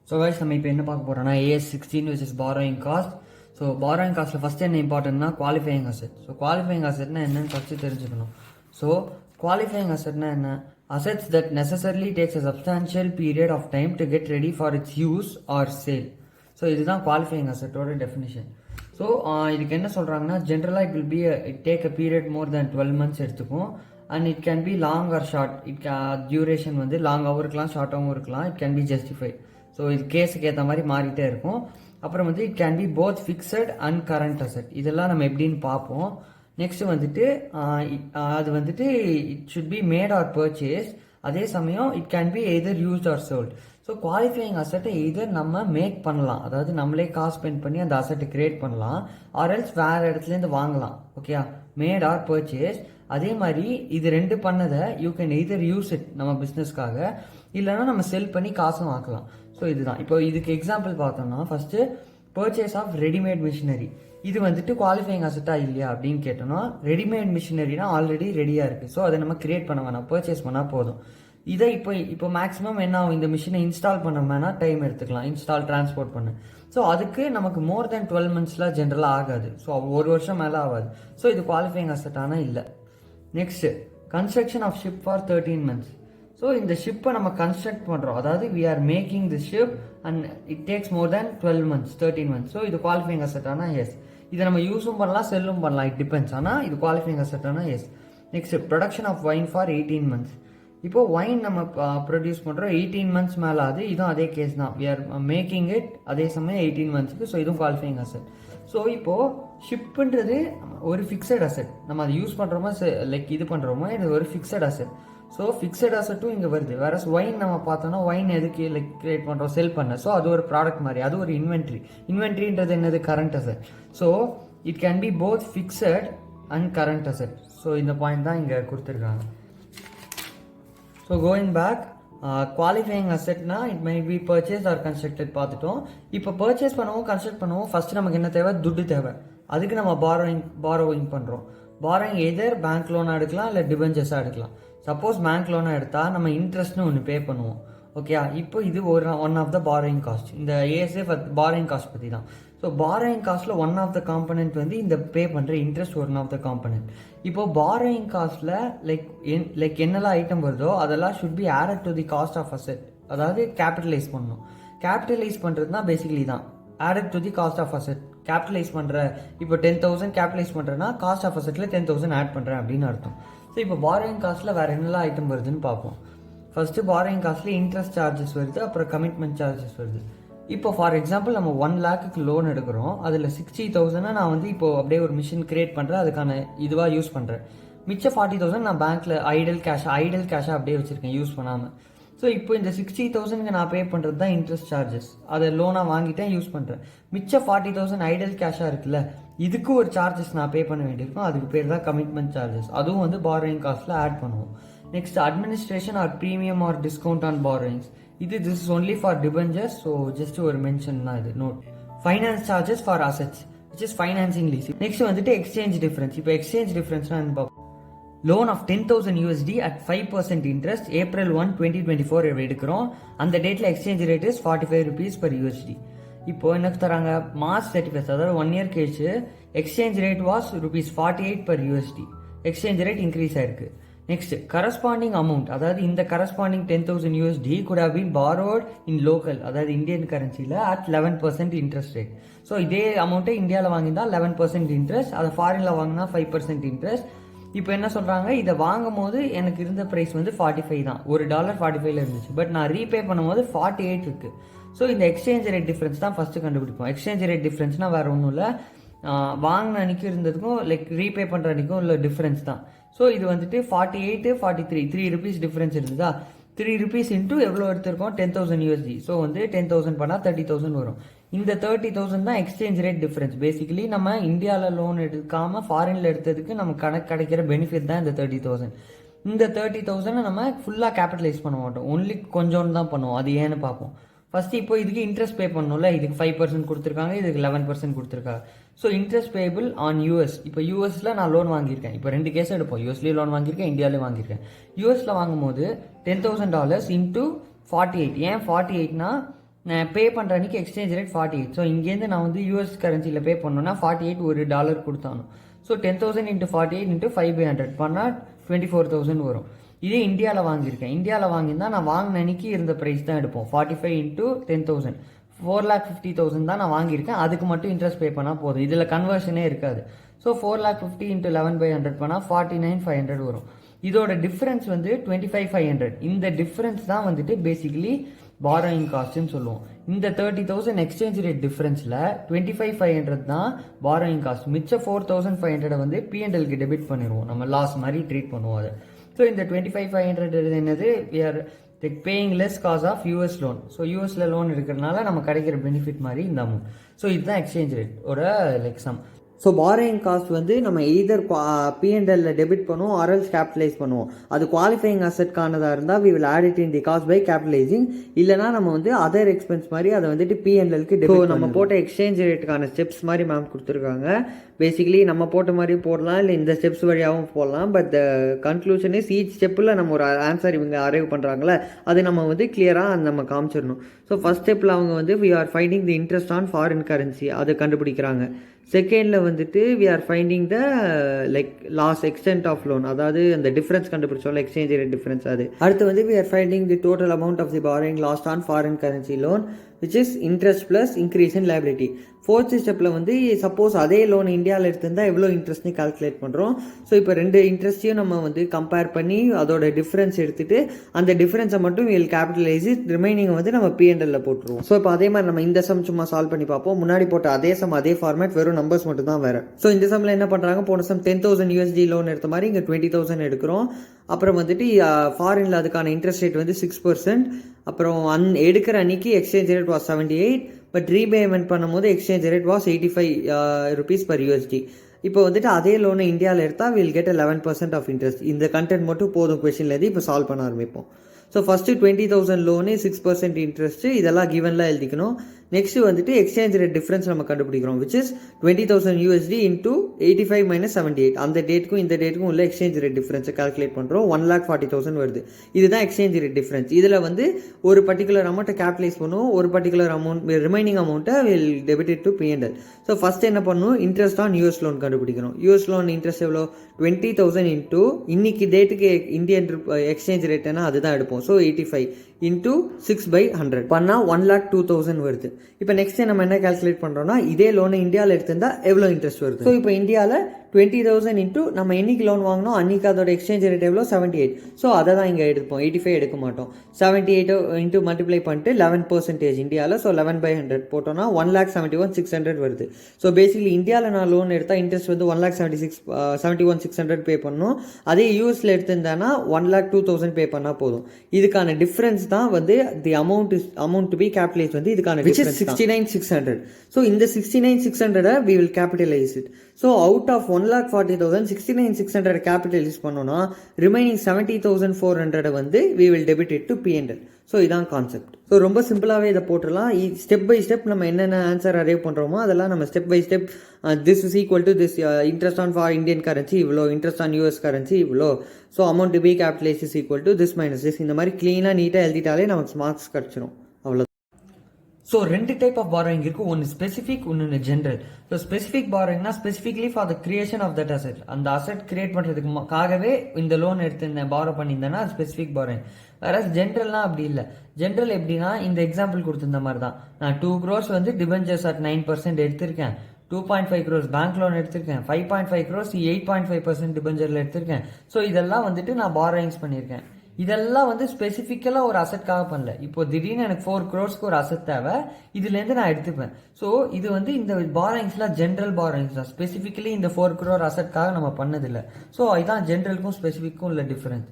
So guys, நம்ம இப்போ என்ன பார்க்க போறோம்னா AS-16 which is borrowing cost. So borrowing costல first என்ன இம்பார்ட்டன்ட்னா qualifying asset. So qualifying assetனா என்னன்னு ஃபர்ஸ்ட் தெரிஞ்சுக்கணும். So qualifying assetனா என்ன? Assets that necessarily takes a substantial period of time to get ready for its use or sale. So இதுதான் qualifying asset ஓட definition. So இதுக்கு என்ன சொல்றாங்கன்னா generally it will be it take a period more than 12 months எடுத்துக்கும். And it can be long or short. Duration வந்து லாங்காகவும் இருக்கலாம் ஷார்ட்டாகவும் இருக்கலாம். It can be justified. So இது கேஸுக்கு ஏற்ற மாதிரி மாறிட்டே இருக்கும். அப்புறம் வந்து it can be both fixed and current asset. இதெல்லாம் நம்ம எப்படின்னு பார்ப்போம். நெக்ஸ்ட் வந்துட்டு அது வந்துட்டு it should be made or purchase. அதே சமயம் it can be either used or sold. So qualifying அசெட்டை எய்தர் நம்ம மேக் பண்ணலாம், அதாவது நம்மளே காசு ஸ்பெண்ட் பண்ணி அந்த அசெட்டை கிரியேட் பண்ணலாம், ஆர் எல்ஸ் வேற இடத்துலேருந்து வாங்கலாம். Okay, made or purchase. அதே மாதிரி இது ரெண்டு பண்ணதை you can either use it நம்ம பிஸ்னஸ்க்காக, இல்லைன்னா நம்ம செல் பண்ணி காசும் ஆக்கலாம். ஸோ இதுதான். இப்போ இதுக்கு எக்ஸாம்பிள் பார்த்தோம்னா first purchase of readymade machinery. இது வந்துட்டு குவாலிஃபைங் அசெட்டா இல்லையா அப்படின்னு கேட்டோம்னா, ரெடிமேட் மிஷினரினா ஆல்ரெடி ரெடியாக இருக்குது. ஸோ அதை நம்ம கிரியேட் பண்ண வேணாம், பர்ச்சேஸ் பண்ணால் போதும். இதை இப்போ மேக்ஸிமம் என்ன ஆகும், இந்த மிஷினை இன்ஸ்டால் பண்ண வேணால் டைம் எடுத்துக்கலாம், இன்ஸ்டால் டிரான்ஸ்போர்ட் பண்ணு. ஸோ அதுக்கு நமக்கு மோர் தென் 12 மந்த்ஸ்லாம் ஜென்ரலாக ஆகாது. ஸோ ஒரு வருஷம் மேலே ஆகாது. ஸோ இது குவாலிஃபைங் அசெட்டானா இல்லை. Next construction of ship for 13 months. So இந்த ஷிப்பை நம்ம கன்ஸ்ட்ரக்ட் பண்ணுறோம், அதாவது we are making the ship and it takes more than 12 months 13 months. So இது குவாலிஃபைங் அசெட் ஆனால் எஸ். இதை நம்ம யூஸும் பண்ணலாம் செல்லும் பண்ணலாம், இட் டிபெண்ட்ஸ். ஆனால் இது குவாலிஃபைங் அசெட் ஆனால் yes. Next production of wine for 18 months. இப்போ வைன் நம்ம ப்ரொடியூஸ் பண்ணுறோம் 18 months மேலே ஆகுது. இதுவும் அதே கேஸ் தான், வி ஆர் மேக்கிங் இட் அதே சமயம் 18 monthsக்கு. ஸோ இதுவும் குவாலிஃபைங் அசெட். ஸோ இப்போது ஷிப்புன்றது ஒரு ஃபிக்ஸட் அசெட். நம்ம அதை யூஸ் பண்ணுறோமோ லைக் இது பண்ணுறோமோ இது ஒரு ஃபிக்ஸட் அசெட். ஸோ ஃபிக்ஸட் அசெட்டும் இங்கே வருது. வேற ஒயின் நம்ம பார்த்தோம்னா ஒயின் எதுக்கு லைக் கிரியேட் பண்ணுறோம், செல் பண்ண. ஸோ அது ஒரு ப்ராடக்ட் மாதிரி, அது ஒரு இன்வென்ட்ரி. இன்வென்ட்ரின்றது என்னது, current asset. So it can be both fixed and current asset. So இந்த பாயிண்ட் தான் இங்கே கொடுத்துருக்காங்க. ஸோ கோயிங் பேக், குவாலிஃபையிங் அசெட்னா it may be purchase or constructed பார்த்துட்டோம். இப்போ பர்ச்சேஸ் பண்ணவும் கன்ஸ்ட்ரக்ட் பண்ணவும் ஃபர்ஸ்ட் நமக்கு என்ன தேவை, துட்டு தேவை. அதுக்கு நம்ம பாரோவிங் பண்ணுறோம். பாரோவிங் எதர் பேங்க் லோனாக எடுக்கலாம் இல்லை டிபெஞ்சர்ஸாக எடுக்கலாம். சப்போஸ் பேங்க் லோனாக எடுத்தால் நம்ம இன்ட்ரெஸ்ட்னு ஒன்று பே பண்ணுவோம். ஓகே, இப்போ இது one of the borrowing cost. இந்த ஏஎஸ்ஏ பாரோயிங் காஸ்ட் பற்றி தான். ஸோ பாரோயிங் காஸ்ட்டில் ஒன் ஆஃப் த காம்பனன்ட் வந்து இந்த பே பண்ணுற interest one of the component. இப்போ பாரோயிங் காஸ்ட்டில் லைக் என்னெல்லாம் ஐட்டம் வருதோ அதெல்லாம் should be added to the cost of asset, அதாவது கேபிட்டலைஸ் பண்ணணும். கேபிட்டலைஸ் பண்ணுறதுனா பேசிக்கலி தான் added to the cost of asset. Capitalize பண்ணுற, இப்போ 10,000 கேபிட்டலைஸ் பண்ணுறேன்னா காஸ்ட் ஆஃப் அசெட்டில் 10,000 ஆட் பண்ணுறேன் அப்படின்னு அர்த்தம். ஸோ இப்போ பாரோயிங் காஸ்ட்டில் வேறு என்னெல்லாம் ஐட்டம் வருதுன்னு பார்ப்போம். ஃபர்ஸ்ட்டு பாரோயிங் காஸ்ட்ல இன்ட்ரெஸ்ட் சார்ஜஸ் வருது, அப்புறம் கமிட்மெண்ட் சார்ஜஸ் வருது. இப்போ ஃபார் எக்ஸாம்பிள் நம்ம 1 lakhக்கு லோன் எடுக்கிறோம், அதில் 60,000 நான் வந்து இப்போ அப்படியே ஒரு மிஷின் கிரியேட் பண்ணுறேன், அதுக்கான இதுவாக யூஸ் பண்ணுறேன். மிச்சம் 40,000 நான் பேங்க்கில் ஐடல் கேஷாக அப்படியே வச்சுருக்கேன் யூஸ் பண்ணாமல். ஸோ இப்போ இந்த 60,000க்கு நான் பே பண்ணுறது தான் இன்ட்ரெஸ்ட் சார்ஜஸ். அதை லோனாக வாங்கிட்டேன், யூஸ் பண்ணுறேன். மிச்சம் 40,000 ஐடல் கேஷாக இருக்குல்ல, இதுக்கு ஒரு சார்ஜஸ் நான் பே பண்ண வேண்டியிருக்கும், அதுக்கு பேர் தான் கமிட்மெண்ட் சார்ஜஸ். அதுவும் வந்து பாரோயிங் காஸ்ட்டில் ஆட் பண்ணுவோம். Next administration or premium or discount on borrowings. This is only for debentures. So just ஒரு மென்ஷன் தான் இது, note. Finance charges for assets which is financing lease. Next வந்துட்டு எக்ஸ்சேஞ்ச் டிஃபரன்ஸ். இப்போ exchange டிஃபரன்ஸ்னா என்ன பார்ப்போம். Loan of 10,000 USD at 5% interest April 1, 2024 எடுக்கிறோம். அந்த டேட்டில் exchange rate is 45 rupees per USD. இப்போ என்ன தராங்க, March 31, அதாவது 1 year கழிச்சு exchange rate was ₹48 per USD. Exchange rate increase ஆயிருக்கு. நெக்ஸ்ட் கரஸ்பாண்டிங் அமௌண்ட், அதாவது இந்த corresponding 10,000 USD could have been borrowed in local, அதாவது இந்தியன் கரன்சியில் at 11% இன்ட்ரெஸ்ட் ரேட். ஸோ இதே அமௌண்ட்டை இந்தியாவில் வாங்கினா 11% இன்ட்ரெஸ்ட், அதை ஃபாரினில் வாங்கினா 5% இன்ட்ரெஸ்ட். இப்போ என்ன சொல்கிறாங்க, இதை வாங்கும் போது எனக்கு இருந்த ப்ரைஸ் வந்து 45 தான், $1 45ல் இருந்துச்சு. பட் நான் ரீபே பண்ணும்போது 48 இருக்குது. ஸோ இந்த எக்ஸ்சேஞ்ச் ரேட் டிஃப்ரென்ஸ் தான் ஃபஸ்ட்டு கண்டுபிடிப்போம். எக்ஸ்சேஞ்ச் ரேட் டிஃப்ரென்ஸ்னால் வேறு ஒன்றும் இல்லை, வாங்கின அன்றைக்கும் இருந்ததுக்கும் லைக் ரீபே பண்ணுற அன்றைக்கும் உள்ள டிஃப்ரென்ஸ் தான். ஸோ இது வந்துட்டு 48, 43, 3 rupees டிஃப்ரென்ஸ் இருந்ததா. 3 rupees இன்ட்டு எவ்வளோ எடுத்திருக்கோம், 10,000 USD. ஸோ வந்து 10,000 பண்ணால் 30,000 வரும். இந்த 30,000 தான் எக்ஸ்சேஞ்ச் ரேட் டிஃபரன்ஸ். பேசிக்கலி நம்ம இந்தியாவில் லோன் எடுக்காம ஃபாரின்ல எடுத்ததுக்கு நம்ம கணக்கு கிடைக்கிற பெனிஃபிட் தான் இந்த 30,000. இந்த 30,000 நம்ம ஃபுல்லாக கேபிட்டலைஸ் பண்ண மாட்டோம், ஒன்லி கொஞ்சோன்னு தான் பண்ணுவோம். அது ஏன்னு பார்ப்போம். ஃபர்ஸ்ட் இப்போ இதுக்கு இன்ட்ரெஸ்ட் பே பண்ணணும்ல, இதுக்கு 5% கொடுத்துருக்காங்க, இதுக்கு 11% கொடுத்துருக்காங்க. So interest payable on US. இப்போ யூஎஸ்ல நான் லோன் வாங்கியிருக்கேன். இப்போ 2 கேஸ் எடுப்போம், யூஎஸ்லேயும் லோன் வாங்கியிருக்கேன், இந்தியாவிலையும் வாங்கியிருக்கேன். யூஎஸ்ல வாங்கும்போது $10,000 இன்டூ 48. ஏன் 48னா நான் பே பண்ணுற அன்றைக்கி எக்ஸ்சேஞ்ச் ரேட் 48. ஸோ இங்கேருந்து நான் வந்து யூஎஸ் கரன்சியில் பே பண்ணோன்னா 48 ஒரு டாலர் கொடுத்தானோ. ஸோ 10,000 into 48 into 5/100 பண்ணால் 24,000 வரும். இதே இந்தியாவில் வாங்கியிருக்கேன். இந்தியாவில் வாங்கியிருந்தால் நான் வாங்கின அன்றைக்கி இருந்த ப்ரைஸ் தான் எடுப்போம். 45 into 10,000 4,50,000 தான் நான் வாங்கியிருக்கேன். அதுக்கு மட்டும் இன்ட்ரெஸ்ட் பே பண்ணால் போதும். இதில் கன்வர்ஷனே இருக்காது. ஸோ 4,50,000 into 11/100 பண்ணால் 49,500 வரும். இதோட டிஃப்ரென்ஸ் வந்து 25,500. இந்த டிஃப்ரென்ஸ் தான் வந்துட்டு பேசிக்கலி பாரோயிங் காஸ்ட்னு சொல்லுவோம். இந்த 30,000 எக்ஸ்சேஞ்ச் ரேட் டிஃப்ரென்ஸில் 25,500 தான் பாரோயிங் காஸ்ட். மிச்சம் 4,500 வந்து P&Lக்கு டெபிட் பண்ணிடுவோம். நம்ம லாஸ் மாதிரி ட்ரீட் பண்ணுவோம் அதை. ஸோ இந்த 25,500 என்னது, we are paying less cost of US loan. So யூஎஸ்ல லோன் இருக்கிறதுனால நம்ம கிடைக்கிற பெனிஃபிட் மாதிரி இந்த அமௌண்ட். ஸோ இதுதான் எக்ஸ்சேஞ்ச் ரேட் ஒரு சம். ஸோ பாரோயிங் காஸ்ட் வந்து நம்ம எய்தர் P&L டெபிட் பண்ணுவோம் ஆர்எல்ஸ் கேபிட்டலைஸ் பண்ணுவோம். அது குவாலிஃபைங் அசெட்கானதாக இருந்தால் we will add it in the cost by capitalizing. இல்லைனா நம்ம வந்து அதர் எக்ஸ்பென்ஸ் மாதிரி அதை வந்துட்டு P&Lக்கு டெபிட். நம்ம போட்ட எக்ஸ்சேஞ்ச் ரேட்டுக்கான ஸ்டெப்ஸ் மாதிரி மேம் கொடுத்துருக்காங்க. பேசிக்கலி நம்ம போட்ட மாதிரி போடலாம், இல்லை இந்த ஸ்டெப்ஸ் வழியாகவும் போடலாம். But the conclusion is each ஸ்டெப்பில் நம்ம ஒரு ஆன்சர் இவங்க அரைவ் பண்ணுறாங்களே அது நம்ம வந்து கிளியராக நம்ம காமிச்சிடணும். ஸோ ஃபர்ஸ்ட் ஸ்டெப்பில் அவங்க வந்து we are finding the interest on foreign currency அதை கண்டுபிடிக்கிறாங்க. செகண்டில் வந்துட்டு we are finding the loss extent of loan, அதாவது அந்த டிஃப்ரென்ஸ் கண்டுபிடிச்சோம்ல எக்ஸ்சேஞ்ச் ரேட் டிஃப்ரென்ஸ். அது அடுத்து வந்து we are finding the total amount of the borrowing lost on foreign currency loan which is interest plus increase in liability. Fourth ஸ்டெப்பில் வந்து suppose அதே loan இந்தியாவில் எடுத்திருந்தால் எவ்வளோ இன்ட்ரெஸ்ட்னு கால்குலேட் பண்ணுறோம். ஸோ இப்போ ரெண்டு இன்ட்ரெஸ்ட்டையும் நம்ம வந்து கம்பேர் பண்ணி அதோட டிஃப்ரென்ஸ் எடுத்துகிட்டு அந்த டிஃப்ரென்ஸை மட்டும் வில் கேபிட்டலைஸ், ரிமைனிங் வந்து நம்ம P&Lல போட்டுருவோம். ஸோ இப்போ அதே மாதிரி நம்ம இந்த சம் சும்மா சால்வ் பண்ணி பார்ப்போம். முன்னாடி போட்ட அதே சம் அதே ஃபார்மேட், வெறும் நம்பர்ஸ் மட்டும் தான் வேறு. ஸோ இந்த சம்மில் என்ன பண்ணுறாங்க, போன சம் 10,000 USD லோன் எடுத்த மாதிரி இங்கே 20,000 எடுக்கிறோம். அப்புறம் வந்துட்டு ஃபாரினில் அதுக்கான இன்ட்ரெஸ்ட் ரேட் வந்து 6%. அப்புறம் எடுக்கிற அன்னைக்கு exchange rate was 78, but repayment பண்ணும்போது exchange rate was 85 rupees per USD. இப்போ வந்துட்டு அதே லோனை இந்தியாவில் எடுத்தால் வில் கெட் 11% ஆஃப் இன்ட்ரெஸ்ட். இந்த கண்டென்ட் மட்டும் போதும் கொஸ்டின்லேருந்து. இப்போ சால்வ் பண்ண ஆரம்பிப்போம். ஸோ ஃபஸ்ட்டு 20,000 லோனு 6% இன்ட்ரெஸ்ட்டு, இதெல்லாம் கிவன்லாம் எழுதிக்கணும். நெக்ஸ்ட் வந்துட்டு எக்ஸ்சேஞ்ச் ரேட் டிஃப்ரென்ஸ் நம்ம கண்டுபிடிக்கிறோம், which is 20,000 USD into 85 minus 78. அந்த டேட்டுக்கும் இந்த டேட்டுக்கும் உள்ள எக்ஸ்சேஞ்ச் ரேட் டிஃப்ரென்ஸை கால்குலேட் பண்ணுறோம். 1,40,000 வருது. இதுதான் எக்ஸ்சேஞ்ச் ரேட் டிஃப்ரென்ஸ். இதில் வந்து ஒரு பர்டிகுலர் அமௌண்ட்டை கேபிட்டலைஸ் பண்ணுவோம், ஒரு பர்டிகுலர் அமௌண்ட் ரிமைனிங் அமௌண்ட்டை will debit to P&L. So first என்ன பண்ணணும், இன்ட்ரெஸ்ட் ஆன் யூஎஸ் லோன் கண்டுபிடிக்கணும். யூஎஸ் லோன் இன்ட்ரெஸ்ட் எவ்வளோ, 20,000 into இன்னைக்கு டேட்டுக்கு இந்தியன் எக்ஸ்சேஞ்ச் ரேட்னா அதுதான் எடுப்போம். ஸோ 85 into 6/100 பண்ணால் 1,02,000 வருது. இப்போ நெக்ஸ்ட் நம்ம என்ன கால்குலேட் பண்ணுறோம்னா, இதே லோனை இந்தியாவில் எடுத்திருந்தா எவ்வளோ இன்ட்ரெஸ்ட் வருது. ஸோ இப்போ இந்தியாவில் 20,000 into நம்ம என்னைக்கு லோன் வாங்கினோம் அன்றைக்கி அதோட எக்ஸ்சேஞ்ச் ரேட் எவ்வளோ, 78. ஸோ அதை தான் இங்கே எடுப்போம், 85 எடுக்க மாட்டோம். 78 into மல்டிப்ளை பண்ணிட்டு 11% இந்தியாவில். ஸோ 11/100 போட்டோம்னா 1,71,600 வருது. ஸோ பேசிக்கலி இந்தியாவில் நான் லோன் எடுத்தால் இன்ட்ரெஸ்ட் வந்து 1,71,600 பே பண்ணணும். அதே யூஎஸில் எடுத்திருந்தேன்னா 1,02,000 பே பண்ணால் போதும். இதுக்கான டிஃப்ரென்ஸ் தான் வந்து the amount to be capitalise வந்து இதுக்கான டிஃபரன்ஸ் 69,600. ஸோ இந்த 69,600 we will capitalize it. So out of 1,40,000 69,600 capitalise பண்ணோம்னா ரிமைனிங் 70,400 வந்து we will debit it to P&L. So இதான் கான்செப்ட். ஸோ ரொம்ப சிம்பிளாகவே இதை போட்டுடலாம். ஸ்டெப் பை ஸ்டெப் நம்ம என்னென்ன ஆன்சர் அரைவ் பண்ணுறோமோ அதெல்லாம் நம்ம step by step this is equal to this interest on for Indian currency இவ்வளோ, இன்ட்ரெஸ்ட் ஆன் யூஎஸ் கரன்சி இவ்வளோ, so amount to be capitalise is equal to this minus this. இந்த மாதிரி க்ளீனாக நீட்டாக எழுதிட்டாலே நமக்கு மார்க்ஸ் கிடச்சிரும். அவ்வளோ. ஸோ ரெண்டு டைப் ஆஃப் பாரோயிங் இருக்குது, ஒன்று ஸ்பெசிஃபிக், ஒன்று ஜென்ரல். ஸோ ஸ்பெசிஃபிக் பாரோயிங்னா specifically for the creation of that asset, அந்த அசெட் கிரியேட் பண்ணுறதுக்காகவே இந்த லோன் எடுத்திருந்தேன், பாரோ பண்ணியிருந்தேன்னா அது ஸ்பெசிஃபிக் பாரோயிங். வேற ஜென்ரல்லாம் அப்படி இல்லை. ஜென்ரல் எப்படின்னா இந்த எக்ஸாம்பிள் கொடுத்துருந்த மாதிரி தான். நான் 2 crores வந்து டிபெஞ்சர்ஸ் அட் 9% எடுத்திருக்கேன், 2.5 crores பேங்க் லோன் எடுத்திருக்கேன், 5.5 crores 8.5% டிபெஞ்சரில் எடுத்திருக்கேன். ஸோ இதெல்லாம் வந்துட்டு நான் பாரோயிங்ஸ் பண்ணியிருக்கேன். இதெல்லாம் வந்து ஸ்பெசிஃபிக்கலாக ஒரு அசெட்காக பண்ணல. இப்போ திடீர்னு எனக்கு 4 crores ஒரு அசெட் தேவை, இதுலேருந்து நான் எடுத்துப்பேன். ஸோ இது வந்து இந்த பாரோயிங்ஸ்லாம் ஜென்ரல் பாரோயிங்ஸ் தான், ஸ்பெசிஃபிக்கலி இந்த 4 crore அசெட்காக நம்ம பண்ணதில்லை. ஸோ இதுதான் ஜென்ரலுக்கும் ஸ்பெசிஃபிக்கும் உள்ள டிஃபரன்ஸ்.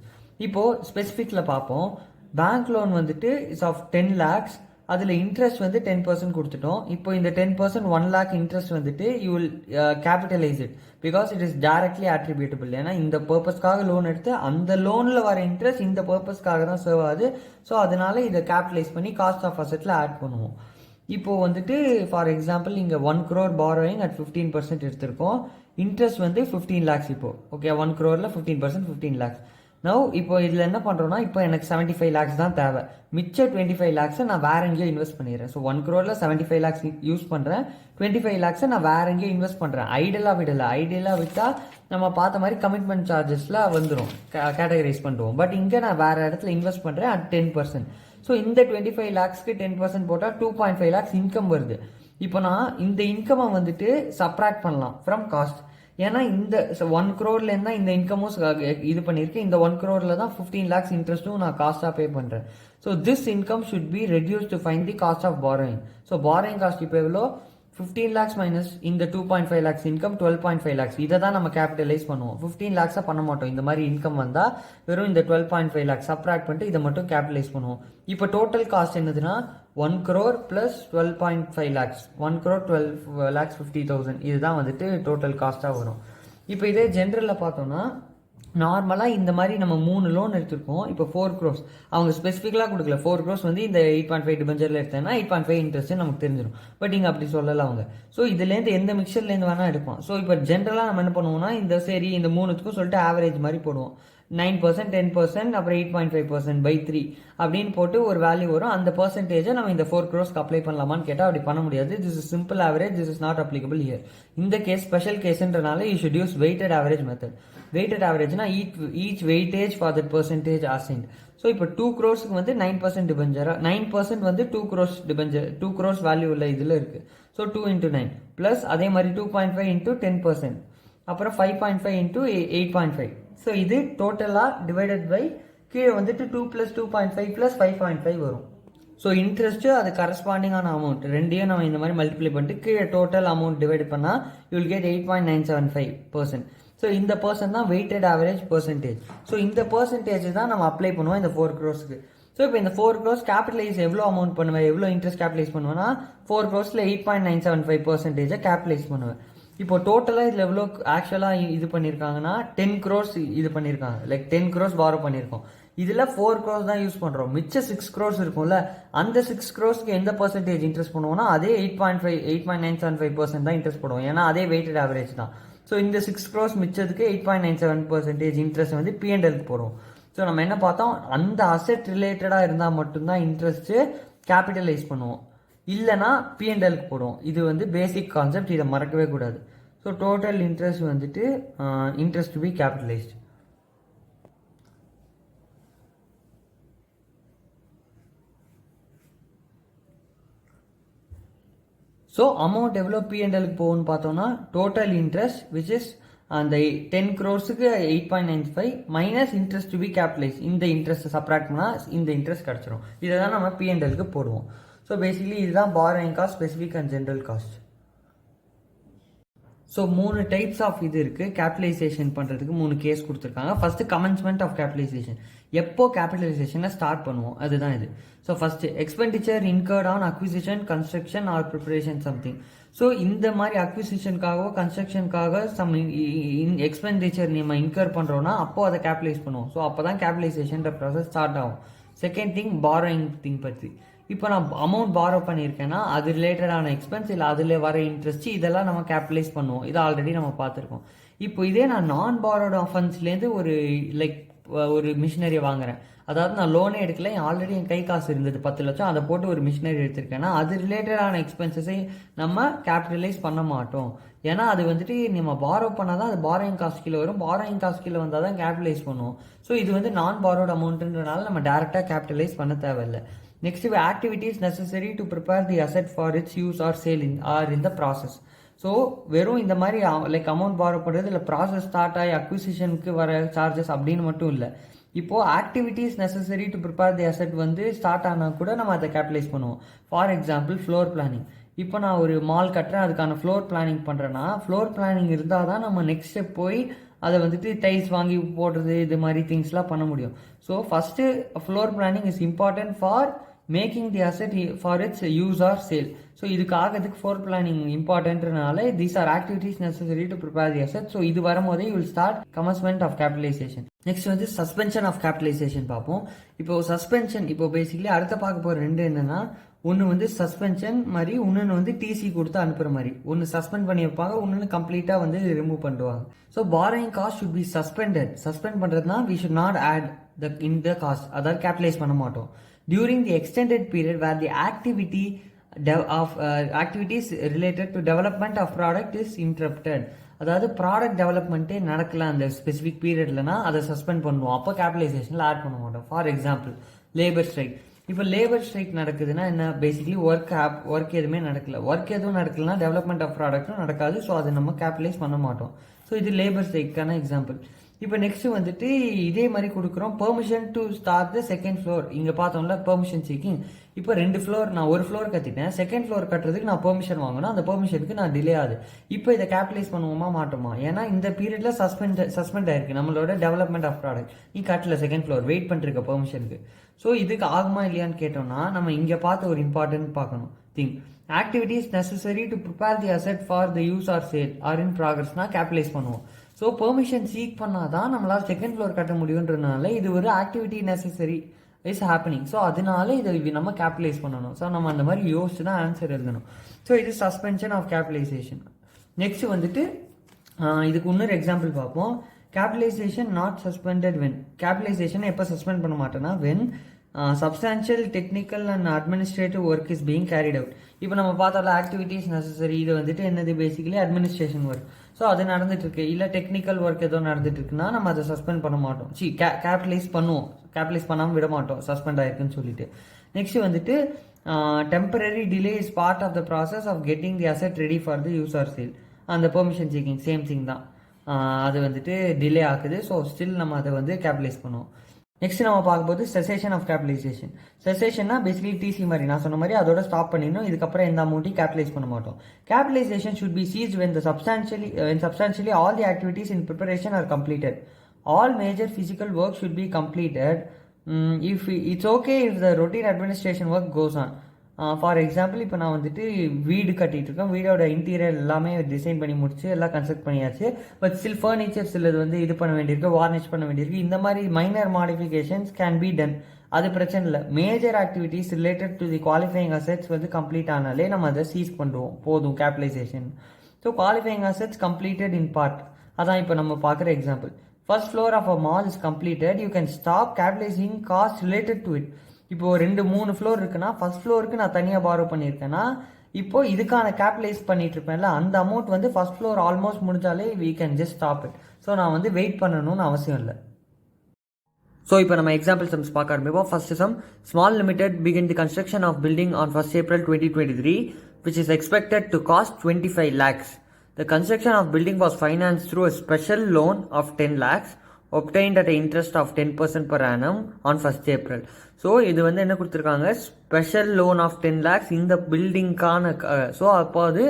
இப்போது ஸ்பெசிஃபிக்கில் பார்ப்போம். பேங்க் லோன் வந்துட்டு இஸ் ஆஃப் 10 lakhs, அதில் இன்ட்ரெஸ்ட் வந்து 10% கொடுத்துட்டோம். இப்போ இந்த 10% 1 lakh இன்ட்ரெஸ்ட் வந்துட்டு you will capitalize it because it is directly attributable. ஏன்னா இந்த பர்பஸ்க்காக லோன் எடுத்து அந்த லோனில் வர இன்ட்ரெஸ்ட் இந்த பர்பஸ்க்காக தான் சர்வ் ஆகுது. ஸோ அதனால இதை கேபிட்டலைஸ் பண்ணி காஸ்ட் ஆஃப் அசெட்டில் ஆட் பண்ணுவோம். இப்போது வந்துட்டு ஃபார் எக்ஸாம்பிள் இங்கே 1 crore பாரோயிங் அட் 15% எடுத்திருக்கோம். இன்ட்ரெஸ்ட் வந்து 15 lakhs. இப்போ ஓகே, 1 crore 15% 15 lakhs. நவ் இப்போ இதில் என்ன பண்ணுறோன்னா இப்போ எனக்கு 75 lakhs தான் தேவை. மிச்ச 25 lakhs நான் வேற எங்கேயோ இன்வெஸ்ட் பண்ணிடுறேன். ஸோ 1 crore 75 lakhs யூஸ் பண்ணுறேன். 25 lakhs நான் வேற எங்கேயோ இன்வெஸ்ட் பண்ணுறேன். ஐடியலாக விட்டால் நம்ம பார்த்த மாதிரி கமிட்மெண்ட் சார்ஜஸில் வந்துடும், கேட்டகரைஸ் பண்ணுவோம். பட் இங்கே நான் வேற இடத்துல இன்வெஸ்ட் பண்ணுறேன் at 10%. ஸோ இந்த 25 lakhsக்கு 10% போட்டால் 2.5 lakhs இன்கம் வருது. இப்போ நான் இந்த இன்கமை வந்துட்டு சப்ராக்ட் பண்ணலாம் ஃப்ரம் காஸ்ட். ஏன்னா இந்த 1 crore இந்த இன்கமும் இது பண்ணியிருக்கேன். இந்த 1 crore தான் 15 lakhs இன்ட்ரெஸ்ட்டும் நான் காஸ்ட்டாக பே பண்ணுறேன். So this income should be reduce to find the cost of borrowing. So borrowing cost இப்போ எவ்வளோ? 15 lakhs மைனஸ் இந்த 2.5 lakhs இன்கம் 12.5 lakhs. இதை தான் நம்ம கேபிட்டலைஸ் பண்ணுவோம். 15 lakhs பண்ண மாட்டோம். இந்த மாதிரி இன்கம் வந்தால் வெறும் இந்த 12.5 lakhs சப்ராக்ட் பண்ணிட்டு இதை மட்டும் கேபிட்டலைஸ் பண்ணுவோம். இப்போ டோட்டல் காஸ்ட் என்னதுன்னா 1 crore plus 12.5 lakhs. 1 crore 12 lakhs 50,000. இதுதான் வந்துட்டு டோட்டல் காஸ்ட்டாக வரும். இப்போ இதே ஜென்ரலில் பார்த்தோம்னா நார்மலாக இந்த மாதிரி நம்ம 3 லோன் எடுத்திருக்கோம். இப்போ 4 crores அவங்க ஸ்பெசிஃபிக்கலாக கொடுக்கல. 4 crores வந்து இந்த 8.5 டிபெஞ்சரில் எடுத்தேன்னா 8.5 இன்ட்ரெஸ்ட் நமக்கு தெரிஞ்சிடும். பட் இங்கே அப்படி சொல்லலை அவங்க. ஸோ இதுலேருந்து எந்த மிக்சர்லேருந்து வேணால் எடுப்போம். ஸோ இப்போ ஜென்ரலாக நம்ம என்ன பண்ணுவோம்னா இந்த சரி இந்த 3த்துக்கும் சொல்லிட்டு ஆவரேஜ் மாதிரி போடுவோம். 9%, 10%, அப்புறம் 8.5% by 3 அப்படின்னு போட்டு ஒரு வேல்யூ வரும். அந்த பர்சன்டேஜை நம்ம இந்த 4 crores அப்ளை பண்ணலாமான்னு கேட்டால் அப்படி பண்ண முடியாது. This is simple average, this is not applicable here. இந்த கேஸ் ஸ்பெஷல் கேஸ்ன்றனால you should use weighted average method. Weighted ஆவரேஜ்னா each weightage for that percentage assigned. So இப்போ 2 crores வந்து 9% டிபெஞ்சரா, 9% வந்து 2 crores டிபெஞ்சர், 2 crores வேல்யூ உள்ள இதில் இருக்கு. ஸோ 2 into 9 ப்ளஸ் அதே மாதிரி 2.5 into 10%, அப்புறம் 5.5 into 8.5. ஸோ இது டோட்டலாக டிவைடட் பை கீழே வந்துட்டு 2 plus 2.5 plus 5.5 வரும். ஸோ இன்ட்ரெஸ்ட்டு அது கரஸ்பாண்டிங்கான அமௌண்ட் ரெண்டையும் நம்ம இந்த மாதிரி மல்டிப்ளை பண்ணிட்டு கீழே டோட்டல் அமௌண்ட் டிவைட் பண்ணால் யூ வில் கெட் 8.975%. ஸோ இந்த பர்சன்ட் தான் வெயிட்டட் ஆவரேஜ் பர்சன்டேஜ். ஸோ இந்த பர்சன்டேஜ் தான் நம்ம அப்ளை பண்ணுவோம் இந்த 4 crores. ஸோ இப்போ இந்த 4 crores கேபிட்டலைஸ் எவ்வளோ அமௌண்ட் பண்ணுவேன், எவ்வளோ இன்ட்ரெஸ்ட் கேபிட்டலைஸ் பண்ணுவேன்னா 4 crores 8.975% கேபிட்டலைஸ் பண்ணுவேன். இப்போ டோட்டலாக இதில் எவ்வளோ ஆக்சுவலாக இது பண்ணியிருக்காங்கன்னா 10 crores இது பண்ணியிருக்காங்க. லைக் 10 crores பாரோ பண்ணியிருக்கோம். இதில் 4 crores தான் யூஸ் பண்ணுறோம். மிச்ச 6 crores இருக்கும்ல, அந்த 6 crores எந்த பர்சன்டேஜ் இன்ட்ரெஸ்ட் பண்ணுவோம்னா அதே 8.975% தான் இன்ட்ரெஸ்ட் பண்ணுவோம். ஏன்னா அதே வெயிட்டட் ஆவரேஜ் தான். ஸோ இந்த 6 crores மிச்சதுக்கு 8.97% இன்ட்ரெஸ்ட் வந்து P&Lக்கு போடுவோம். ஸோ நம்ம என்ன பார்த்தோம், அந்த அசெட் ரிலேட்டடாக இருந்தால் மட்டும்தான் இன்ட்ரெஸ்ட்டு கேபிட்டலைஸ் பண்ணுவோம், இல்லைனா P&Lக்கு போடுவோம். இது வந்து பேசிக் கான்செப்ட், இதை மறக்கவே கூடாது. ஸோ டோட்டல் இன்ட்ரெஸ்ட் வந்துட்டு interest to be capitalized. So amount எவ்வளோ P&Lக்கு போகும்னு பார்த்தோம்னா டோட்டல் இன்ட்ரெஸ்ட் விச் இஸ் அந்த 10 crores-க்கு 8.95 minus interest to be capitalise. இந்த இன்ட்ரெஸ்ட் சப்ராக்ட் பண்ணால் இந்த இன்ட்ரெஸ்ட் கிடச்சிரும். இதை தான் நம்ம P&Lக்கு போடுவோம். ஸோ பேசிக்கலி இதுதான் borrowing cost, specific and general cost. So 3 types of இது இருக்குது. கேபிட்டலைசேஷன் பண்ணுறதுக்கு 3 கேஸ் கொடுத்துருக்காங்க. ஃபஸ்ட்டு கமென்ஸ்மெண்ட் ஆஃப் கேபிட்டலைசேஷன், எப்போ கேபிட்டலைசேஷனை ஸ்டார்ட் பண்ணுவோம் அதுதான் இது. So first expenditure incurred on acquisition, construction or preparation something. So இந்த மாதிரி அக்விசிஷனுக்காகவோ கன்ஸ்ட்ரக்ஷனுக்காக சம் எக்ஸ்பெண்டிச்சர் நம்ம இன்கர் பண்ணுறோன்னா அப்போது அதை கேபிட்டலைஸ் பண்ணுவோம். ஸோ அப்போ தான் கேபிட்டலைசேஷன்ற ப்ராசஸ் ஸ்டார்ட் ஆகும். செகண்ட் திங் பாரோயிங் திங் பற்றி. இப்போ நான் அமௌண்ட் பாரோ பண்ணியிருக்கேன்னா அது ரிலேட்டடான எக்ஸ்பென்ஸ் இல்லை அதில் வர இன்ட்ரெஸ்ட் இதெல்லாம் நம்ம கேபிட்டலைஸ் பண்ணுவோம். இதை ஆல்ரெடி நம்ம பார்த்துருக்கோம். இப்போ இதே நான் நான் பாரோட ஃபண்ட்ஸ்லேருந்து ஒரு மிஷினரி வாங்குறேன், அதாவது நான் லோனே எடுக்கல, ஆல்ரெடி என் கை காசு இருந்தது 10 லட்சம், அதை போட்டு ஒரு மிஷினரி எடுத்திருக்கேன்னா அது ரிலேட்டடான எக்ஸ்பென்சஸை நம்ம கேபிட்டலைஸ் பண்ண மாட்டோம். ஏன்னா அது வந்துட்டு நம்ம பாரோ பண்ணால் தான் அது பாரோயிங் காஸ்ட் கீழே வரும். பாரோயிங் காஸ்ட் கீழே வந்தால் தான் கேபிட்டலைஸ் பண்ணுவோம். ஸோ இது வந்து நான் பாரோட அமௌண்ட்டுன்றனால நம்ம டேரெக்டாக கேபிட்டலைஸ் பண்ண தேவையில்லை. Next activities necessary to prepare the asset for its use or sale in the process. So வெறும் இந்த மாதிரி லைக் அமௌண்ட் பாரோ பண்ணுறது இல்லை, ப்ராசஸ் ஸ்டார்ட் ஆகி அக்விசிஷனுக்கு வர சார்ஜஸ் அப்படின்னு மட்டும் இல்லை. இப்போது activities necessary to prepare the asset வந்து ஸ்டார்ட் ஆனால் கூட நம்ம அதை கேபிட்டலைஸ் பண்ணுவோம். For example floor planning. இப்போ நான் ஒரு மால் கட்டுறேன், அதுக்கான ஃப்ளோர் பிளானிங் பண்ணுறேன்னா ஃப்ளோர் பிளானிங் இருந்தால் தான் நம்ம நெக்ஸ்ட் ஸ்டெப் போய் அதை வந்துட்டு டைல்ஸ் வாங்கி போடுறது இது மாதிரி திங்ஸ்லாம் பண்ண முடியும். So first floor planning is important for making the asset for its use or sale. So இதுக்காகதுக்கு ஃப்ளோர் பிளானிங் இம்பார்ட்டன்ட்னால these are activities necessary to prepare the asset. So இது வரும்போதே you will start commencement of capitalization. Next வந்து suspension of capitalization பார்ப்போம். இப்போ suspension, இப்போ basically அடுத்த பார்க்க போகிற 2 என்னன்னா, ஒன்று வந்து சஸ்பென்ஷன் மாதிரி, இன்னொன்று வந்து டிசி கொடுத்து அனுப்புகிற மாதிரி. ஒன்று சஸ்பெண்ட் பண்ணி வைப்பாங்க, இன்னொன்று கம்ப்ளீட்டாக வந்து ரிமூவ் பண்ணுவாங்க. So borrowing cost should be suspend பண்ணுறதுனா we should not add in the cost, அதாவது கேபிட்டலைஸ் பண்ண மாட்டோம். during the extended period where the activities related to development of product is interrupted, அதாவது ப்ராடக்ட் டெவலப்மெண்ட்டே நடக்கல அந்த ஸ்பெசிஃபிக் பீரியட்லனா அதை suspend பண்ணுவோம். அப்போ கேபிட்டலைசேஷனில் ஆட் பண்ண மாட்டோம். For example labour strike. இப்போ லேபர் ஸ்ட்ரைக் நடக்குதுன்னா என்ன, பேசிக்கலி ஒர்க் எதுவுமே நடக்கல. ஒர்க் எதுவும் நடக்கலன்னா டெவலப்மெண்ட் ஆஃப் ப்ராடக்ட்டும் நடக்காது. ஸோ அதை நம்ம கேபிட்டலைஸ் பண்ண மாட்டோம். ஸோ இது லேபர் ஸ்ட்ரைக்கான எக்ஸாம்பிள். இப்போ நெக்ஸ்ட் வந்துட்டு இதே மாதிரி கொடுக்குறோம். Permission to start the second floor. இங்கே பார்த்தோம்ல பெர்மிஷன் சீக்கிங். இப்போ 2 ஃப்ளோர், நான் ஒரு ஃப்ளோர் கட்டிட்டேன். செகண்ட் ஃப்ளோர் கட்டுறதுக்கு நான் பெர்மிஷன் வாங்கணும். அந்த பெர்மிஷனுக்கு நான் டிலே ஆகுது. இப்போ இதை கேபிட்டலைஸ் பண்ணுவோமா மாட்டோமா? ஏன்னா இந்த பீரியட்ல சஸ்பெண்ட் ஆயிருக்கு நம்மளோட டெவலப்மெண்ட் ஆஃப் ப்ராடக்ட். நீ கட்டல செகண்ட் ஃப்ளோர், வெயிட் பண்ணிருக்க பெர்மிஷனுக்கு. ஸோ இதுக்கு ஆகுமா இல்லையான்னு கேட்டோம்னா நம்ம இங்கே பார்த்து ஒரு இம்பார்ட்டன்ட் பார்க்கணும் thing. Activities necessary to prepare the asset for the use or sale or in ப்ராக்ரஸ்னா கேபிட்டலைஸ் பண்ணுவோம். ஸோ பெர்மிஷன் சீக் பண்ணாதான் நம்மளால செகண்ட் ஃப்ளோர் கட்ட முடியுன்றதுனால இது ஒரு activity necessary is happening. So அதனால இதை நம்ம கேபிட்டலைஸ் பண்ணணும். ஸோ நம்ம அந்த மாதிரி யோசிச்சு தான் ஆன்சர் எழுதணும். ஸோ இது சஸ்பென்ஷன் ஆஃப் கேபிட்டலைசேஷன். நெக்ஸ்ட் வந்துட்டு இதுக்கு இன்னொரு எக்ஸாம்பிள் பார்ப்போம். Capitalisation not suspended when. Capitalisation எப்போ சஸ்பெண்ட் பண்ண மாட்டேன்னா when substantial technical and administrative work is being carried out. இப்போ நம்ம பார்த்தால ஆக்டிவிட்டிஸ் நெசசரி, இது வந்துட்டு என்னது பேசிக்கலி அட்மினிஸ்ட்ரேஷன் ஒர்க். ஸோ அது நடந்துட்டு இருக்கு. இல்லை டெக்னிக்கல் ஒர்க் ஏதோ நடந்துட்டு இருக்குன்னா நம்ம அதை சஸ்பெண்ட் பண்ண மாட்டோம். கேபிட்டலைஸ் பண்ணுவோம். கேபிட்டலைஸ் பண்ணாமல் விட மாட்டோம் சஸ்பெண்ட் ஆயிருக்குன்னு சொல்லிட்டு. நெக்ஸ்ட் வந்துட்டு temporary delay is part of the process of getting the asset ready for the use or sale. அந்த பெர்மிஷன் சீக்கிங் சேம் திங் தான். அது வந்துட்டு டிலே ஆகுது. ஸோ ஸ்டில் நம்ம அதை வந்து கேபிட்டலைஸ் பண்ணுவோம். நெக்ஸ்ட் நம்ம பார்க்கும்போது செசேஷன் ஆஃப் கேபிட்டலைசேஷன். செசேஷன்னா பேசிக்கலி டிசி மாதிரி நான் சொன்ன மாதிரி அதோட ஸ்டாப் பண்ணிடணும். இதுக்கப்புறம் எந்த அமௌண்ட்டையும் கேபிட்டலைஸ் பண்ண மாட்டோம். Capitalisation should be ceased when substantially all the activities in preparation are completed. All major physical work should be completed. If it's okay if the routine administration work goes on. For example இப்போ நான் வந்துட்டு வீடு கட்டிட்டு இருக்கேன். வீடோட interior எல்லாமே design பண்ணி முடிச்சு எல்லாம் கன்ஸ்ட்ரக்ட் பண்ணியாச்சு. பட் ஸ்டில் ஃபர்னிச்சர் சிலது வந்து இது பண்ண வேண்டியிருக்கு, வார்னிஷ் பண்ண வேண்டியிருக்கு. இந்த மாதிரி minor modifications can be done. அது பிரச்சனை இல்லை. Major activities related to the qualifying assets வந்து கம்ப்ளீட் ஆனாலே நம்ம அதை சீஸ் பண்ணுவோம். போதும் capitalisation. So qualifying assets completed in part. அதான் இப்போ நம்ம பார்க்குற example. First floor of a mall is completed. You can stop capitalising cost related to it. இப்போ 2-3 ஃப்ளோர் இருக்குன்னா ஃபர்ஸ்ட் ஃப்ளோருக்கு நான் தனியாக பாரோ பண்ணியிருக்கேன்னா இப்போ இதுக்கான கேபிட்டலைஸ் பண்ணிட்டு இருப்பேன்ல, அந்த அமௌண்ட் வந்து ஃபர்ஸ்ட் ஃப்ளோர் ஆல்மோஸ்ட் முடிஞ்சாலே we can just stop it. So நான் வந்து வெயிட் பண்ணணும்னு அவசியம் இல்லை. ஸோ இப்போ நம்ம எக்ஸாம்பிள் சம்ஸ் பார்க்க ஆரம்பிப்போம். First sum, small limited begin the construction of building on 1st April 2023 which is expected to cost 25 lakhs. The construction of building was financed through a special loan of 10 lakhs obtained at an interest of 10% per annum on 1st April. So இது வந்து என்ன கொடுத்துருக்காங்க, special loan of 10 lakhs இந்த பில்டிங்கான. So அப்போ அது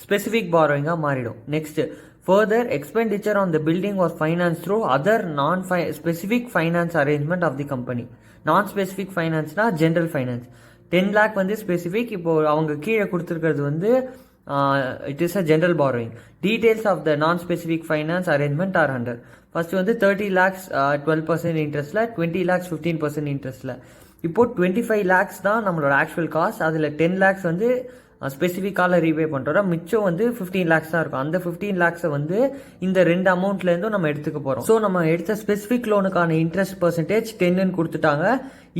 specific பாரோயிங்காக மாறிடும். Next, further expenditure on the building was finance through other specific finance arrangement of the company. நான் ஸ்பெசிஃபிக் ஃபைனான்ஸ்னா ஜென்ரல் ஃபைனான்ஸ். 10 lakh வந்து ஸ்பெசிஃபிக். இப்போ அவங்க கீழே கொடுத்துருக்கிறது வந்து it is a general borrowing. Details of the non-specific finance arrangement are under. First வந்து 30 lakhs 12% இன்ட்ரெஸ்ட்ல, 20 lakhs 15% இன்ட்ரெஸ்ட்ல. இப்போ 25 lakhs தான் நம்மளோட ஆக்சுவல் காஸ்ட். அதில் 10 lakhs வந்து ஸ்பெசிஃபிக்கால ரீபே பண்ணுறோம். மிச்சம் வந்து 15 lakhs தான் இருக்கும். அந்த 15 lakhs வந்து இந்த 2 அமௌண்ட்லேருந்தும் நம்ம எடுத்துக்க போகிறோம். ஸோ நம்ம எடுத்த ஸ்பெசிஃபிக் லோனுக்கான இன்ட்ரெஸ்ட் பர்சன்டேஜ் 10ன்னு கொடுத்துட்டாங்க.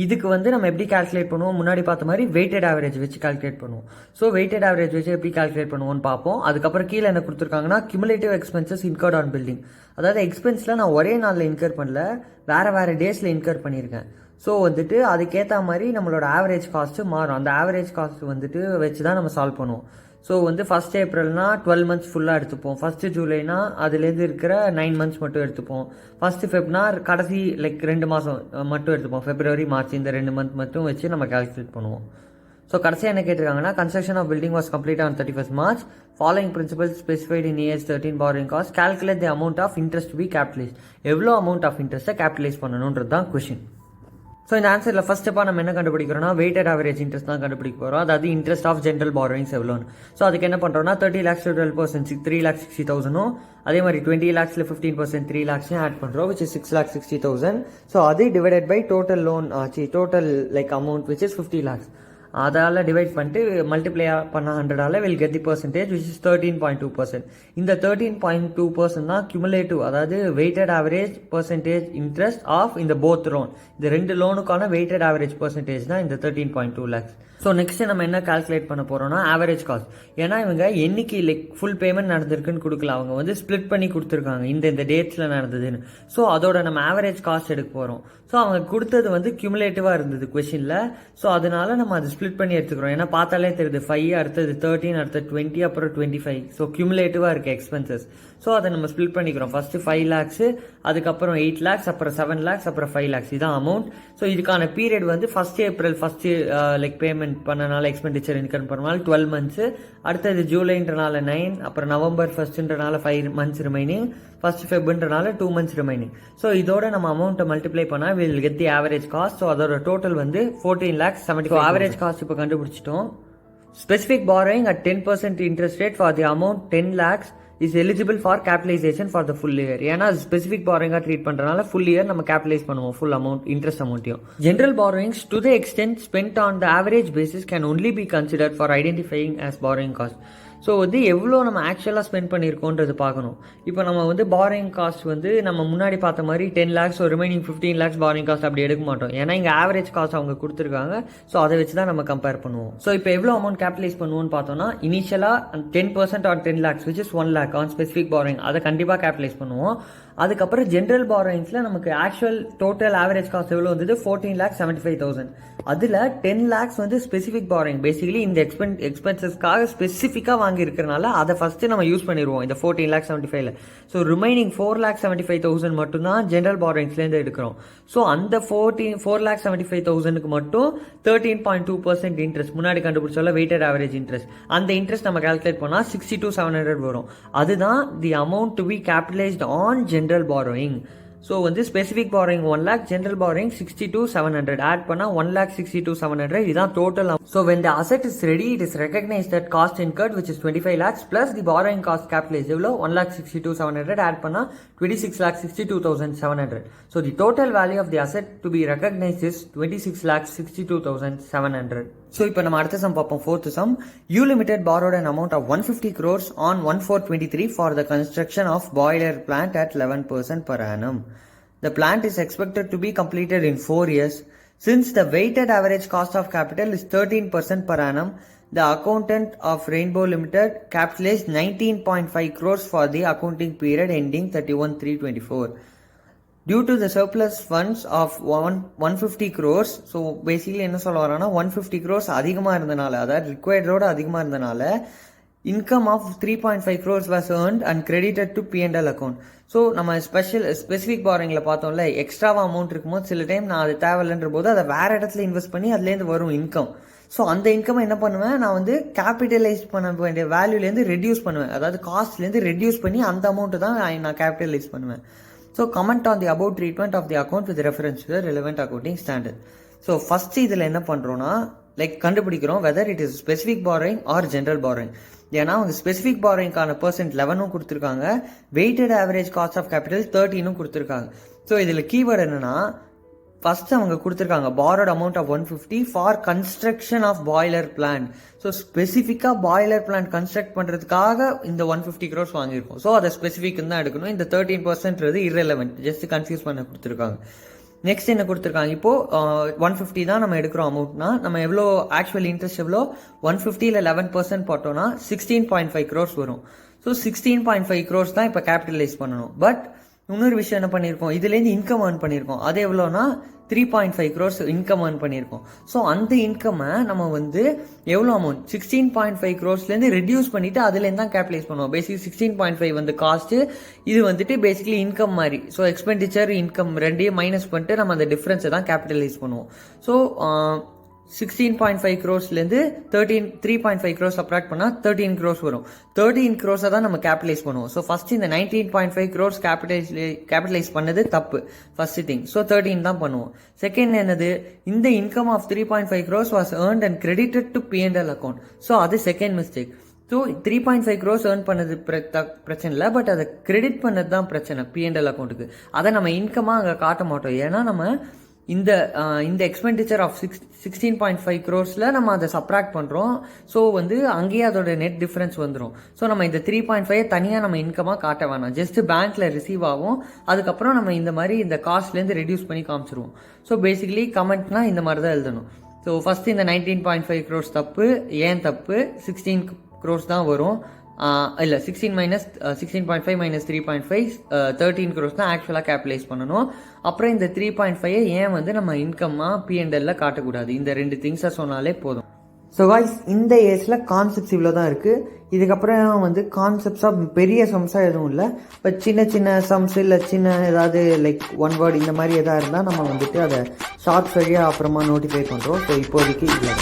இதுக்கு வந்து நம்ம எப்படி கால்குலேட் பண்ணுவோம், முன்னாடி பார்த்த மாதிரி வெயிட்டட் ஆவரேஜ் வச்சு கால்குலேட் பண்ணுவோம். ஸோ வெயிட்டட் ஆவரேஜ் வச்சு எப்படி கால்குலேட் பண்ணுவோம்னு பார்ப்போம். அதுக்கப்புறம் கீழே என்ன கொடுத்துருக்காங்கன்னா cumulative expenses incurred on building. அதாவது எக்ஸ்பென்ஸில் நான் ஒரே நாளில் இன்கர் பண்ணல, வேறு டேஸில் இன்கர் பண்ணியிருக்கேன். ஸோ வந்துட்டு அதுக்கேற்ற மாதிரி நம்மளோட ஆவரேஜ் காஸ்ட்டு மாறும். அந்த ஆவரேஜ் காஸ்ட் வந்துட்டு வச்சு தான் நம்ம சால்வ் பண்ணுவோம். ஸோ வந்து 1st Aprilனா 12 months ஃபுல்லாக எடுத்துப்போம். 1st Julyனா அதுலேருந்து இருக்கிற 9 months மட்டும் எடுத்துப்போம். 1st Febனா கடைசி 2 மாதம் மட்டும் எடுத்துப்போம். February, March இந்த 2 month மட்டும் வச்சு நம்ம கால்குலேட் பண்ணுவோம். ஸோ கடைசியாக என்ன கேட்டிருக்காங்கன்னா, construction of building was complete on 31st March. Following principles specified in AS-13 borrowing cost. Calculate the amount of interest to be capitalized. எவ்வளோ அமௌண்ட் ஆஃப் இன்ட்ரெஸ்ட்டை கேபிட்டலைஸ் பண்ணணுன்றது தான் கொஷின். ஸோ இந்த ஆன்சரில் ஃபர்ஸ்ட் ஸ்டெப்பாக நம்ம என்ன கண்டுபிடிக்கிறோம்னா வெயிட்டட் ஆவரேஜ் இன்ட்ரெஸ்ட் தான் கண்டுபிடிக்க போகிறோம். அதாவது இன்ட்ரெஸ்ட் ஆஃப் ஜென்ரல் பாரோயிங்ஸ் எவ்வளோன்னு. ஸோ அதுக்கு என்ன பண்ணுறோம்னா 30 lakhs 12% 3,60,000. அதே மாதிரி 20 lakhsல 15% 3 lakhs ஆட் பண்ணுறோம், which is 6,60,000. ஸோ அது divided by total loan total amount which is 50 lakhs. அதால் டிவைட் பண்ணிட்டு மல்டிப்ளை பண்ண 100ஆல் will get the percentage which is 13.2%. இந்த 13.2% தான் cumulative, அதாவது weighted average percentage interest of இந்த போத் லோன். இந்த 2 லோனுக்கான வெயிட்டட் ஆவரேஜ் பர்சன்டேஜ் தான் இந்த 13.2 lakhs. ஸோ நெக்ஸ்ட் நம்ம என்ன கால்குலேட் பண்ண போறோம்னா ஆவரேஜ் காஸ்ட். ஏன்னா இவங்க என்னைக்கு லைக் ஃபுல் பேமெண்ட் நடந்திருக்குன்னு கொடுக்கல, அவங்க வந்து ஸ்பிளிட் பண்ணி கொடுத்துருக்காங்க இந்த டேட்ஸில் நடந்ததுன்னு. ஸோ அதோட நம்ம ஆவரேஜ் காஸ்ட் எடுக்க போகிறோம். ஸோ அவங்க கொடுத்தது வந்து கியூமுலேட்டிவாக இருந்தது கொஷினில். ஸோ அதனால நம்ம அதை ஸ்பிளிட் பண்ணி எடுத்துக்கிறோம். ஏன்னா பார்த்தாலே தெரியுது 5, அடுத்தது 13, அடுத்தது 20, அப்புறம் 25. ஸோ கியூமுலேட்டிவாக இருக்குது எக்ஸ்பென்சஸ். ஸோ அதை நம்ம ஸ்பிளிட் பண்ணிக்கிறோம். ஃபர்ஸ்ட் 5 lakhs, அதுக்கப்புறம் 8 lakhs, அப்புறம் 7 lakhs, அப்புறம் 5 lakhs. இதான் அமௌண்ட். ஸோ இதுக்கான பீரியட் வந்து 1st April லைக் பேமெண்ட் பண்ணனால எக்ஸ்பெண்டிச்சர் இன்கம் பண்ணனால 12 months, அடுத்தது ஜூலைன்றனால 9, அப்புறம் November 1ன்றனால 5 months remaining, 1st Febன்றனால 2 months remaining. So இதோட நம்ம அமௌண்ட்டை மல்டிப்ளை பண்ணால் will get the average cost. So அதோட டோட்டல் வந்து 14,70,000. ஆவரேஜ் காஸ்ட் இப்போ கண்டுபிடிச்சிட்டோம். Specific borrowing at 10% interest rate for the amount 10 lakhs is eligible for capitalization for the full year. ஏன்னா specific borrowing treat பண்றதுனால full year நம்ம capitalise பண்ணுவோம் full amount, interest அமௌண்ட்டையும். General borrowings to the extent spent on the average basis can only be considered for identifying as borrowing cost. So வந்து எவ்வளோ நம்ம ஆக்சுவலாக spend பண்ணியிருக்கோன்றது பார்க்கணும். இப்போ நம்ம வந்து பாரிங் காஸ்ட் வந்து நம்ம முன்னாடி பார்த்த மாதிரி 10 lakhs, ஒரு ரிமைனிங் 15 lakhs பாரிங் காஸ்ட் அப்படி எடுக்க மாட்டோம். ஏன்னா இங்கே ஆவரேஜ் காஸ்ட் அவங்க கொடுத்துருக்காங்க. ஸோ அதை வச்சு தான் நம்ம கம்பேர் பண்ணுவோம். ஸோ இப்போ எவ்வளோ அமௌண்ட் கேபிட்டலைஸ் பண்ணுவோம்னு பார்த்தோம்னா இனிஷியலாக 10% on 10 lakhs which is 1 lakh on specific boring, அதை கண்டிப்பாக கேபிட்டலைஸ் பண்ணுவோம். அதுக்கப்புறம் ஜென்ரல் பாரோயிங்ஸில் நமக்கு ஆக்சுவல் டோட்டல் ஆவரேஜ் காஸ்ட் எவ்வளோ வந்தது 14,75,000. அதில் 10 lakhs வந்து ஸ்பெசிஃபிக் பாரோயிங், பேசிக்கலி இந்த எக்ஸ்பென்சஸ்க்காக ஸ்பெசிஃபிக்காக வாங்கி இருக்கிறனால அதை ஃபஸ்ட்டு நம்ம யூஸ் பண்ணிடுவோம் இந்த 14,75,000. ஸோ ரிமைனிங் 4,75,000 மட்டும்தான் ஜென்ரல் பாரோயிங்ஸ்லேருந்து எடுக்கிறோம். ஸோ அந்த 4,75,000க்கு மட்டும் 13.2% இன்ட்ரெஸ்ட் முன்னாடி கண்டுபிடிச்சால வெயிட்டட் ஆவரேஜ் இன்ட்ரெஸ்ட், அந்த இன்ட்ரெஸ்ட் நம்ம கால்குலேட் பண்ணால் 62,700 வரும். அதுதான் the amount to be capitalized on general borrowing. So வந்து specific borrowing 1 lakh, general borrowing 62,700, add பண்ணா 1,62,700. இதான் total. So when the asset is ready, it is recognized that cost incurred which is 25 lakhs plus the borrowing cost capitalized எவ்வளோ 1,62,700, add பண்ணா 26,62,700. So the total value of the asset to be recognized is 26,62,700. So இப்போ நம்ம அடுத்த some பார்ப்போம். fourth sum. U Limited borrowed an amount of 150 crores on 1/4/23 for the construction of boiler plant at 11% per annum. The plant is expected to be completed in 4 years. Since the weighted average cost of capital is 13% per annum, the accountant of Rainbow Limited capitalized 19.5 crores for the accounting period ending 31/3/24. Due to the surplus funds of 150 crores, so basically என்ன சொல்ல வரோம்னா 150 crores அதிகமாக இருந்தனால, அதாவது ரிக்வயர்டோட அதிகமாக இருந்தனால income of 3.5 crores was earned and credited to P&L account. So நம்ம specific பாரோயிங்கில் பார்த்தோம்ல, எக்ஸ்ட்ராவாக அமௌண்ட் இருக்கும்போது சில டைம் நான் அது தேவையில்லைன்ற போது அதை வேற இடத்துல இன்வெஸ்ட் பண்ணி அதுலேருந்து வரும் இன்கம். ஸோ அந்த இன்கம் என்ன பண்ணுவேன், நான் வந்து கேபிட்டலைஸ் பண்ண வேண்டிய வேல்யூலேருந்து ரெடியூஸ் பண்ணுவேன், அதாவது காஸ்ட்லேருந்து ரெடியூஸ் பண்ணி அந்த அமௌண்ட்டு தான் நான் கேபிட்டலைஸ் பண்ணுவேன். So comment on the above treatment of the account with reference to the relevant accounting standard. So first இதில் என்ன பண்ணுறோன்னா லைக் கண்டுபிடிக்கிறோம் whether it is specific borrowing or general borrowing. ஏன்னா அவங்க ஸ்பெசிஃபிக் பாரோயிங்கான பர்சன்ட் 11 கொடுத்துருக்காங்க, weighted average cost of capital 13 கொடுத்துருக்காங்க. So இதில் keyword என்னன்னா ஃபர்ஸ்ட் அவங்க கொடுத்துருக்காங்க borrowed amount of 150 for construction of boiler plant. So ஸ்பெசிஃபிக்காக பாய்லர் பிளான்ட் கன்ஸ்ட்ரக்ட் பண்ணுறதுக்காக இந்த 150 crores வாங்கியிருக்கோம். ஸோ அதை ஸ்பெசிஃபிக் தான் எடுக்கணும். இந்த 13% irrelevant, ஜஸ்ட் கன்ஃபியூஸ் பண்ண கொடுத்துருக்காங்க. நெக்ஸ்ட் என்ன கொடுத்துருக்காங்க, இப்போ 150 தான் நம்ம எடுக்கிறோம் அமௌண்ட்னா நம்ம எவ்வளோ ஆக்சுவல் இன்ட்ரெஸ்ட் எவ்வளோ 150ல் 11% போட்டோம்னா 16.5 crores வரும். ஸோ 16.5 crores தான் இப்போ கேபிட்டலைஸ் பண்ணணும். பட் இன்னொரு விஷயம் என்ன பண்ணியிருக்கோம், இதுலேருந்து இன்கம் ஏர்ன் பண்ணியிருக்கோம். அது எவ்வளோனா 3.5 crores இன்கம் ஏர்ன் பண்ணியிருக்கோம். ஸோ அந்த இன்கம்மை நம்ம வந்து எவ்வளோ அமௌண்ட் 16.5 crores ரெடியூஸ் பண்ணிட்டு அதுலேருந்து தான் கேபிட்டலைஸ் பண்ணுவோம். பேசிக் 16.5 வந்து காஸ்ட்டு, இது வந்துட்டு பேசிக்கலி இன்கம் மாதிரி. ஸோ எக்ஸ்பெண்டிச்சர் இன்கம் ரெண்டையும் மைனஸ் பண்ணிட்டு நம்ம அந்த டிஃப்ரென்ஸை தான் கேபிட்டலைஸ் பண்ணுவோம். ஸோ 16.5 crores 3.5 crores சப்ராக்ட் பண்ணால் 13 crores வரும். 13 crores தான் நம்ம கேபிட்டலைஸ் பண்ணுவோம். ஸோ ஃபர்ஸ்ட் இந்த 19.5 crores கேபிட்டலைஸ் பண்ணது தப்பு, ஃபர்ஸ்ட் திங். ஸோ 13 தான் பண்ணுவோம். செகண்ட் என்னது, இந்த income of 3.5 crores was earned and credited to P&L account. So அது second mistake. So 3.5 crores earn பண்ணது பிரச்சனை இல்லை, பட் அதை கிரெடிட் பண்ணது தான் பிரச்சனை P&L அக்கௌண்ட்டுக்கு. அதை நம்ம இன்கமாக அங்கே காட்ட மாட்டோம். ஏன்னா நம்ம இந்த எக்ஸ்பெண்டிச்சர் ஆஃப் 16.5 crores நம்ம அதை சப்ராக்ட் பண்ணுறோம். ஸோ வந்து அங்கேயே அதோட நெட் டிஃப்ரென்ஸ் வந்துடும். ஸோ நம்ம இந்த 3.5 தனியாக நம்ம இன்கமாக காட்ட வேணாம், ஜஸ்ட் பேங்க்கில் ரிசீவ் ஆகும். அதுக்கப்புறம் நம்ம இந்த மாதிரி இந்த காஸ்ட்லேருந்து ரெடியூஸ் பண்ணி காமிச்சிருவோம். ஸோ பேசிக்கலி கமெண்ட்னா இந்த மாதிரி தான் எழுதணும். ஸோ ஃபஸ்ட்டு இந்த 19.5 crores தப்பு. ஏன் தப்பு? 16 crores தான் வரும். இல்லை 16.5 minus 3.5 13 crores தான் ஆக்சுவலாக கேபிட்டலைஸ் பண்ணணும். அப்புறம் இந்த 3.5 ஏன் வந்து நம்ம இன்கம்மாக P&L காட்டக்கூடாது? இந்த 2 திங்ஸை சொன்னாலே போதும். ஸோ காய்ஸ், இந்த ஏஸில் கான்செப்ட்ஸ் இவ்வளோ தான் இருக்குது. இதுக்கப்புறம் வந்து கான்செப்ட்ஸாக பெரிய சம்ஸாக எதுவும் இல்லை. பட் சின்ன சின்ன சம்ஸ் இல்லை சின்ன ஏதாவது லைக் 1 word இந்த மாதிரி எதாவது இருந்தால் நம்ம வந்துட்டு அதை ஷார்ட்ஸ் வழியாக அப்புறமா நோட்டிஃபை பண்ணுறோம். ஸோ இப்போதைக்கு இல்லை.